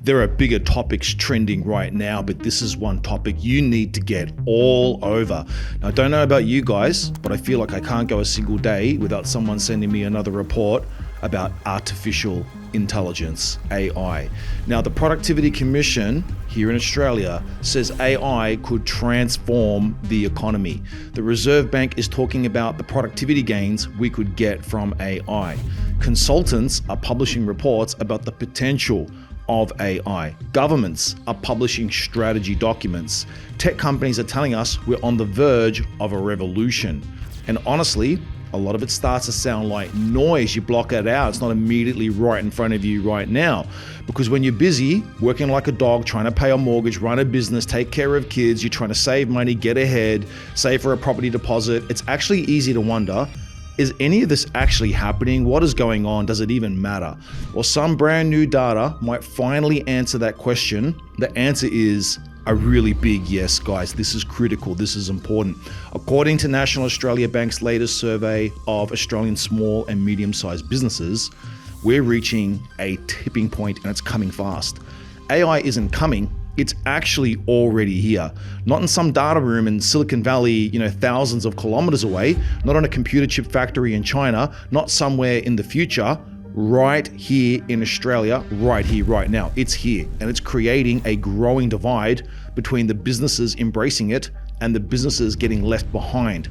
There are bigger topics trending right now, but this is one topic you need to get all over. Now, I don't know about you guys, but I feel like I can't go a single day without someone sending me another report about artificial intelligence, AI. Now, the Productivity Commission here in Australia says AI could transform the economy. The Reserve Bank is talking about the productivity gains we could get from AI. Consultants are publishing reports about the potential of AI. Governments are publishing strategy documents. Tech companies are telling us we're on the verge of a revolution. And honestly, a lot of it starts to sound like noise. You block it out. It's not immediately right in front of you right now. Because when you're busy, working like a dog, trying to pay a mortgage, run a business, take care of kids, you're trying to save money, get ahead, save for a property deposit, it's actually easy to wonder, is any of this actually happening? What is going on? Does it even matter? Well, some brand new data might finally answer that question. The answer is a really big yes, guys. This is critical. This is important. According to National Australia Bank's latest survey of Australian small and medium-sized businesses, we're reaching a tipping point and it's coming fast. AI isn't coming. It's actually already here. Not in some data room in Silicon Valley, thousands of kilometers away, not on a computer chip factory in China, not somewhere in the future, right here in Australia, right here, right now. It's here, and it's creating a growing divide between the businesses embracing it and the businesses getting left behind.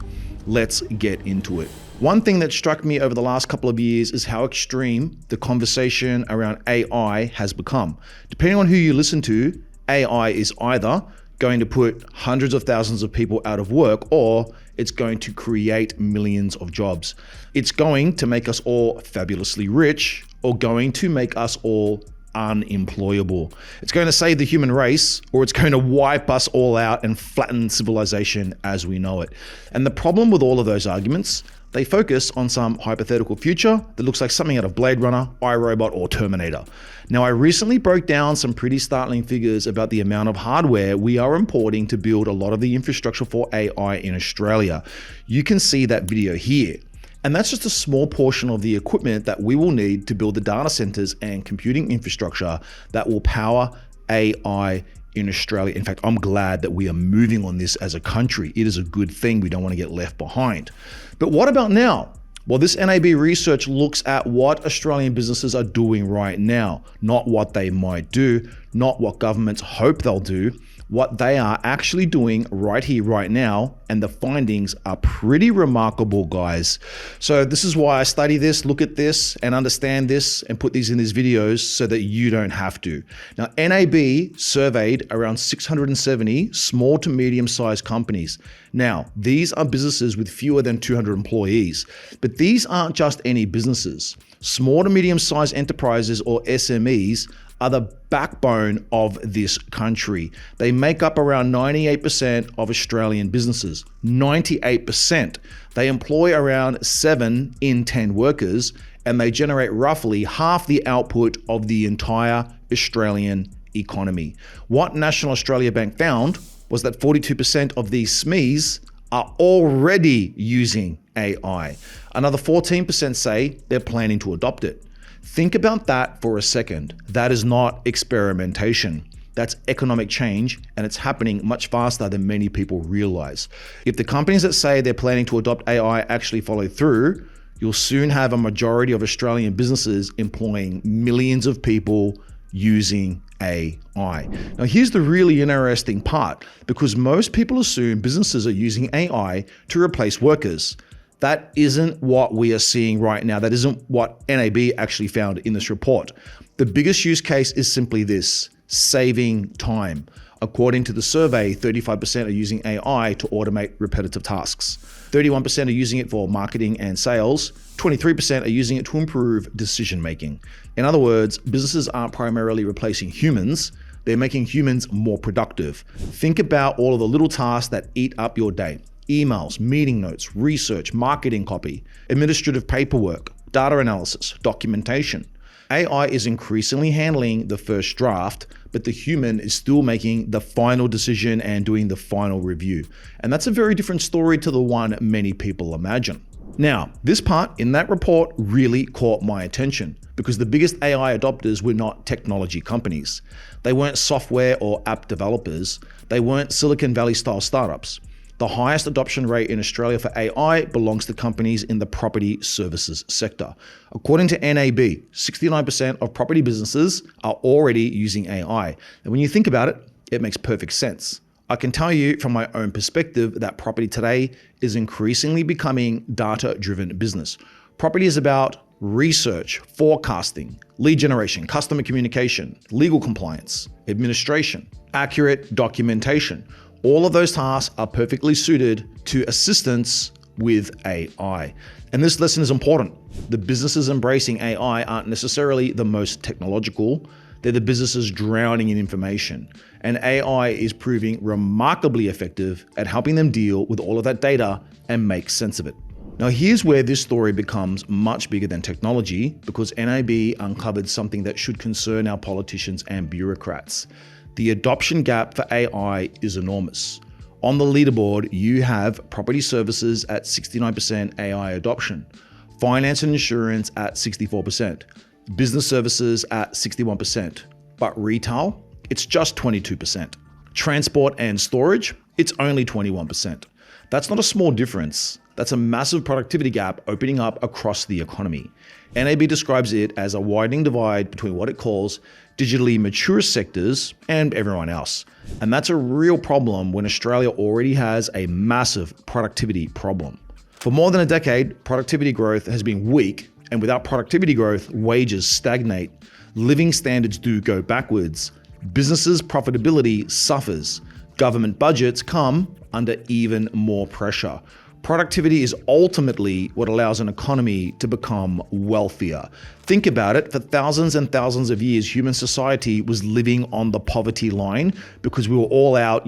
Let's get into it. One thing that struck me over the last couple of years is how extreme the conversation around AI has become. Depending on who you listen to, AI is either going to put hundreds of thousands of people out of work, or it's going to create millions of jobs. It's going to make us all fabulously rich, or going to make us all unemployable. It's going to save the human race, or it's going to wipe us all out and flatten civilization as we know it. And the problem with all of those arguments, they focus on some hypothetical future that looks like something out of Blade Runner, iRobot, or Terminator. Now, I recently broke down some pretty startling figures about the amount of hardware we are importing to build a lot of the infrastructure for AI in Australia. You can see that video here. And that's just a small portion of the equipment that we will need to build the data centers and computing infrastructure that will power AI in Australia. In fact, I'm glad that we are moving on this as a country. It is a good thing. We don't want to get left behind. But what about now? Well, this NAB research looks at what Australian businesses are doing right now, not what they might do, not what governments hope they'll do, what they are actually doing right here, right now, and the findings are pretty remarkable, guys. So this is why I study this, look at this, and understand this, and put these in these videos so that you don't have to. Now, NAB surveyed around 670 small to medium-sized companies. Now, these are businesses with fewer than 200 employees, but these aren't just any businesses. Small to medium-sized enterprises, or SMEs, are the backbone of this country. They make up around 98% of Australian businesses. 98%. They employ around 7 in 10 workers, and they generate roughly half the output of the entire Australian economy. What National Australia Bank found was that 42% of these SMEs are already using AI. Another 14% say they're planning to adopt it. Think about that for a second. That is not experimentation. That's economic change, and it's happening much faster than many people realize. If the companies that say they're planning to adopt AI actually follow through, you'll soon have a majority of Australian businesses employing millions of people using AI. Now, here's the really interesting part, because most people assume businesses are using AI to replace workers. That isn't what we are seeing right now. That isn't what NAB actually found in this report. The biggest use case is simply this: saving time. According to the survey, 35% are using AI to automate repetitive tasks. 31% are using it for marketing and sales. 23% are using it to improve decision making. In other words, businesses aren't primarily replacing humans. They're making humans more productive. Think about all of the little tasks that eat up your day. Emails, meeting notes, research, marketing copy, administrative paperwork, data analysis, documentation. AI is increasingly handling the first draft, but the human is still making the final decision and doing the final review. And that's a very different story to the one many people imagine. Now, this part in that report really caught my attention because the biggest AI adopters were not technology companies. They weren't software or app developers. They weren't Silicon Valley style startups. The highest adoption rate in Australia for AI belongs to companies in the property services sector. According to NAB, 69% of property businesses are already using AI. And when you think about it, it makes perfect sense. I can tell you from my own perspective that property today is increasingly becoming data-driven business. Property is about research, forecasting, lead generation, customer communication, legal compliance, administration, accurate documentation. All of those tasks are perfectly suited to assistance with AI. And this lesson is important. The businesses embracing AI aren't necessarily the most technological. They're the businesses drowning in information. And AI is proving remarkably effective at helping them deal with all of that data and make sense of it. Now, here's where this story becomes much bigger than technology because NAB uncovered something that should concern our politicians and bureaucrats. The adoption gap for AI is enormous. On the leaderboard, you have property services at 69% AI adoption, finance and insurance at 64%, business services at 61%, but retail, it's just 22%. Transport and storage, it's only 21%. That's not a small difference. That's a massive productivity gap opening up across the economy. NAB describes it as a widening divide between what it calls digitally mature sectors and everyone else. And that's a real problem when Australia already has a massive productivity problem. For more than a decade, productivity growth has been weak, and without productivity growth, wages stagnate, living standards do go backwards, businesses' profitability suffers, government budgets come under even more pressure. Productivity is ultimately what allows an economy to become wealthier. Think about it, for thousands and thousands of years, human society was living on the poverty line because we were all out,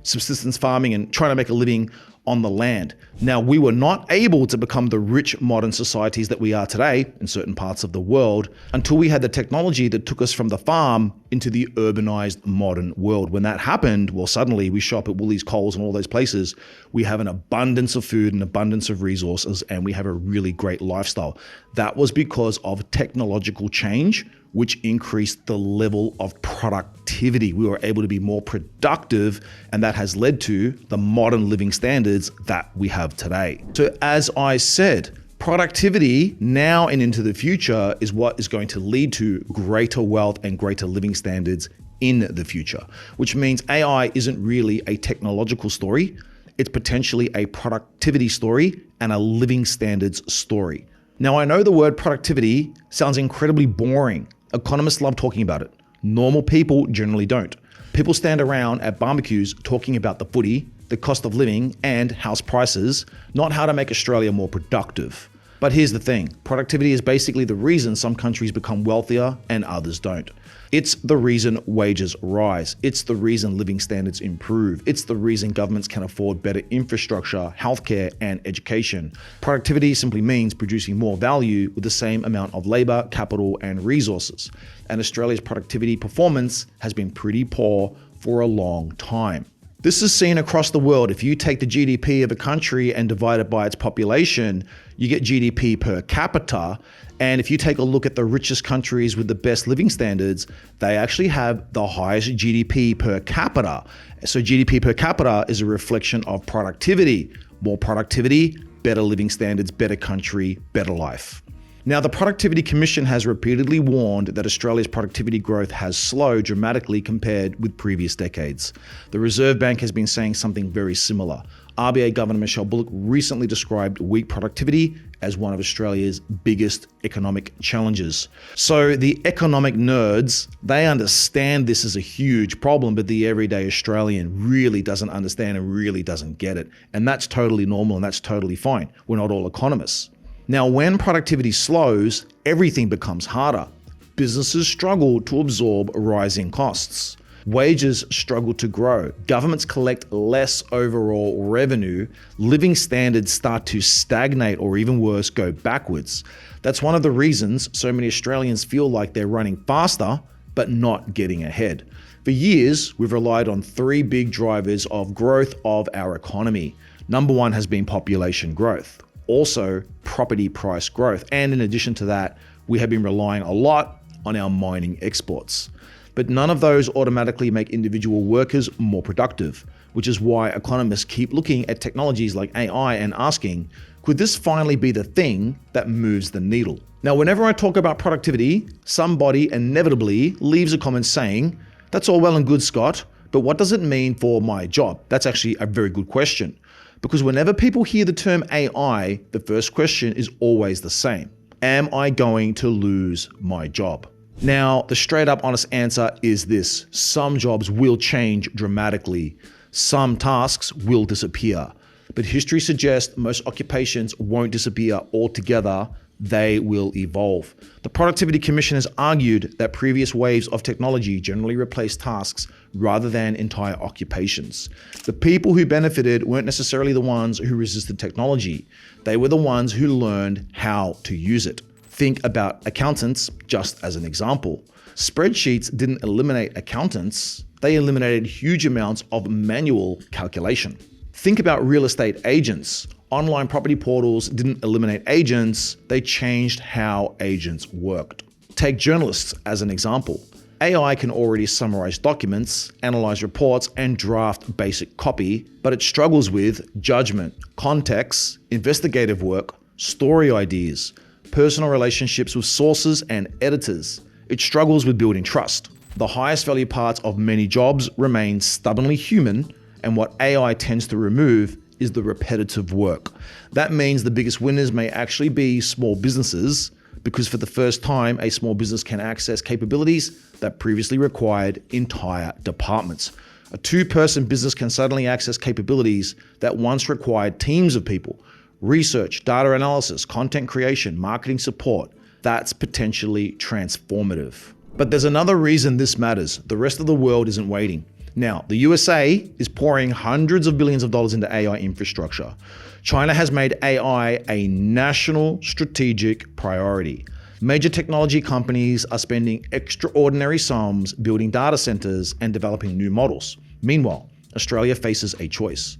subsistence farming and trying to make a living on the land. Now, we were not able to become the rich modern societies that we are today in certain parts of the world until we had the technology that took us from the farm into the urbanized modern world. When that happened, well, suddenly we shop at Woolies, Coles, and all those places. We have an abundance of food, an abundance of resources, and we have a really great lifestyle. That was because of technological change, which increased the level of productivity. We were able to be more productive, and that has led to the modern living standards that we have today. So as I said, productivity now and into the future is what is going to lead to greater wealth and greater living standards in the future, which means AI isn't really a technological story. It's potentially a productivity story and a living standards story. Now, I know the word productivity sounds incredibly boring. Economists love talking about it. Normal people generally don't. People stand around at barbecues talking about the footy, the cost of living, and house prices, not how to make Australia more productive. But here's the thing, productivity is basically the reason some countries become wealthier and others don't. It's the reason wages rise. It's the reason living standards improve. It's the reason governments can afford better infrastructure, healthcare, and education. Productivity simply means producing more value with the same amount of labor, capital, and resources. And Australia's productivity performance has been pretty poor for a long time. This is seen across the world. If you take the GDP of a country and divide it by its population, you get GDP per capita. And if you take a look at the richest countries with the best living standards, they actually have the highest GDP per capita. So GDP per capita is a reflection of productivity. More productivity, better living standards, better country, better life. Now, the Productivity Commission has repeatedly warned that Australia's productivity growth has slowed dramatically compared with previous decades. The Reserve Bank has been saying something very similar. RBA Governor Michelle Bullock recently described weak productivity as one of Australia's biggest economic challenges. So the economic nerds, they understand this is a huge problem, but the everyday Australian really doesn't understand and really doesn't get it. And that's totally normal and that's totally fine. We're not all economists. Now, when productivity slows, everything becomes harder. Businesses struggle to absorb rising costs. Wages struggle to grow. Governments collect less overall revenue. Living standards start to stagnate or even worse, go backwards. That's one of the reasons so many Australians feel like they're running faster, but not getting ahead. For years, we've relied on three big drivers of growth of our economy. Number one has been population growth. also property price growth. And in addition to that, we have been relying a lot on our mining exports. But none of those automatically make individual workers more productive, which is why economists keep looking at technologies like AI and asking, could this finally be the thing that moves the needle? Now, whenever I talk about productivity, somebody inevitably leaves a comment saying, that's all well and good, Scott, but what does it mean for my job? That's actually a very good question. Because whenever people hear the term AI, the first question is always the same. Am I going to lose my job? Now, the straight up honest answer is this. Some jobs will change dramatically. Some tasks will disappear. But history suggests most occupations won't disappear altogether. They will evolve. The Productivity Commission has argued that previous waves of technology generally replace tasks rather than entire occupations. The people who benefited weren't necessarily the ones who resisted technology. They were the ones who learned how to use it. Think about accountants just as an example. Spreadsheets didn't eliminate accountants. They eliminated huge amounts of manual calculation. Think about real estate agents. Online property portals didn't eliminate agents, they changed how agents worked. Take journalists as an example. AI can already summarize documents, analyze reports, and draft basic copy, but it struggles with judgment, context, investigative work, story ideas, personal relationships with sources and editors. It struggles with building trust. The highest value parts of many jobs remain stubbornly human, and what AI tends to remove is the repetitive work. That means the biggest winners may actually be small businesses, because for the first time, a small business can access capabilities that previously required entire departments. A two-person business can suddenly access capabilities that once required teams of people. Research, data analysis, content creation, marketing support. That's potentially transformative. But there's another reason this matters. The rest of the world isn't waiting. Now, the USA is pouring hundreds of billions of dollars into AI infrastructure. China has made AI a national strategic priority. Major technology companies are spending extraordinary sums building data centers and developing new models. Meanwhile, Australia faces a choice.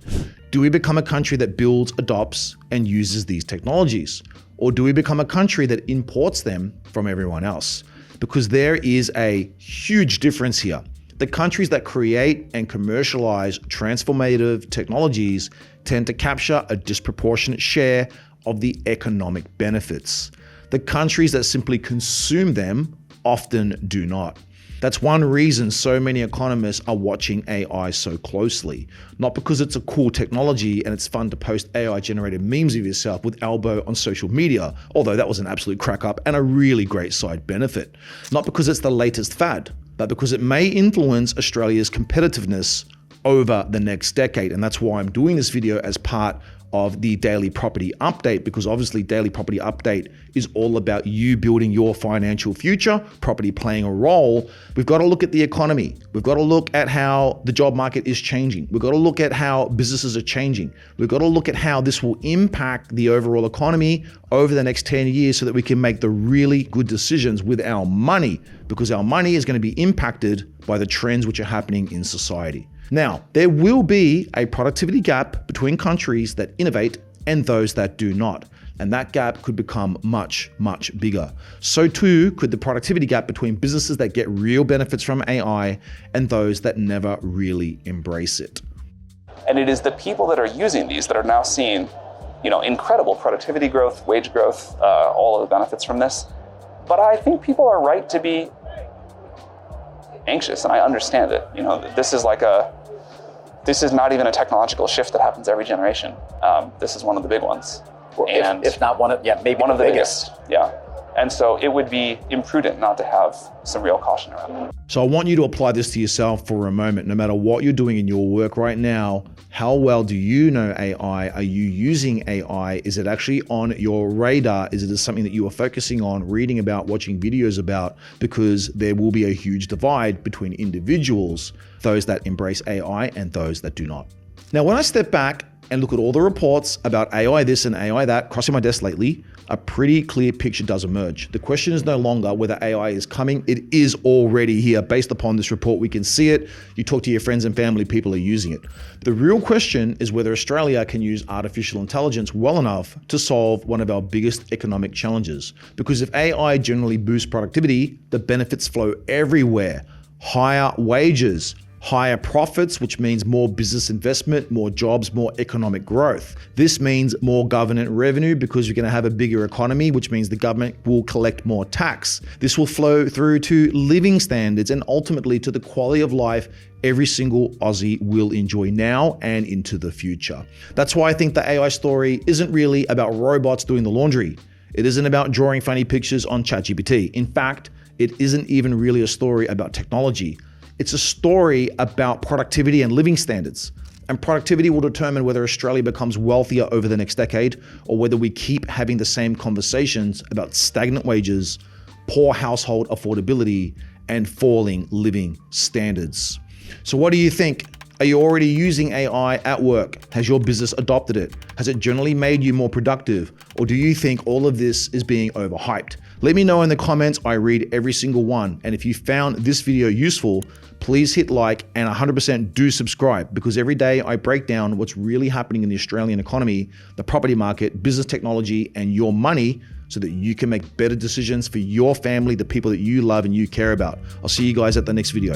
Do we become a country that builds, adopts, and uses these technologies? Or do we become a country that imports them from everyone else? Because there is a huge difference here. The countries that create and commercialize transformative technologies tend to capture a disproportionate share of the economic benefits. The countries that simply consume them often do not. That's one reason so many economists are watching AI so closely. Not because it's a cool technology and it's fun to post AI-generated memes of yourself with elbow on social media, although that was an absolute crack up and a really great side benefit. Not because it's the latest fad, but because it may influence Australia's competitiveness over the next decade. And that's why I'm doing this video as part of the Daily Property Update, because obviously Daily Property Update is all about you building your financial future, property playing a role. We've got to look at the economy. We've got to look at how the job market is changing. We've got to look at how businesses are changing. We've got to look at how this will impact the overall economy over the next 10 years so that we can make the really good decisions with our money, because our money is going to be impacted by the trends which are happening in society. Now, there will be a productivity gap between countries that innovate and those that do not. And that gap could become much, much bigger. So too could the productivity gap between businesses that get real benefits from AI and those that never really embrace it. And it is the people that are using these that are now seeing, incredible productivity growth, wage growth, all of the benefits from this. But I think people are right to be anxious, and I understand it. This is not even a technological shift that happens every generation. This is one of the big ones. And if not one of, maybe one of the biggest. Yeah. And so it would be imprudent not to have some real caution around it. So I want you to apply this to yourself for a moment. No matter what you're doing in your work right now, how well do you know AI? Are you using AI? Is it actually on your radar? Is it something that you are focusing on, reading about, watching videos about? Because there will be a huge divide between individuals, those that embrace AI and those that do not. Now, when I step back and look at all the reports about AI this and AI that crossing my desk lately, a pretty clear picture does emerge. The question is no longer whether AI is coming. It is already here. Based upon this report, we can see it. You talk to your friends and family, people are using it. The real question is whether Australia can use artificial intelligence well enough to solve one of our biggest economic challenges. Because if AI generally boosts productivity, the benefits flow everywhere. Higher wages, higher profits, which means more business investment, more jobs, more economic growth. This means more government revenue because you're going to have a bigger economy, which means the government will collect more tax. This will flow through to living standards and ultimately to the quality of life every single Aussie will enjoy now and into the future. That's why I think the AI story isn't really about robots doing the laundry. It isn't about drawing funny pictures on ChatGPT. In fact, it isn't even really a story about technology. It's a story about productivity and living standards. And productivity will determine whether Australia becomes wealthier over the next decade or whether we keep having the same conversations about stagnant wages, poor household affordability, and falling living standards. So what do you think? Are you already using AI at work? Has your business adopted it? Has it generally made you more productive? Or do you think all of this is being overhyped? Let me know in the comments. I read every single one. And if you found this video useful, please hit like and 100% do subscribe, because every day I break down what's really happening in the Australian economy, the property market, business technology, and your money so that you can make better decisions for your family, the people that you love and you care about. I'll see you guys at the next video.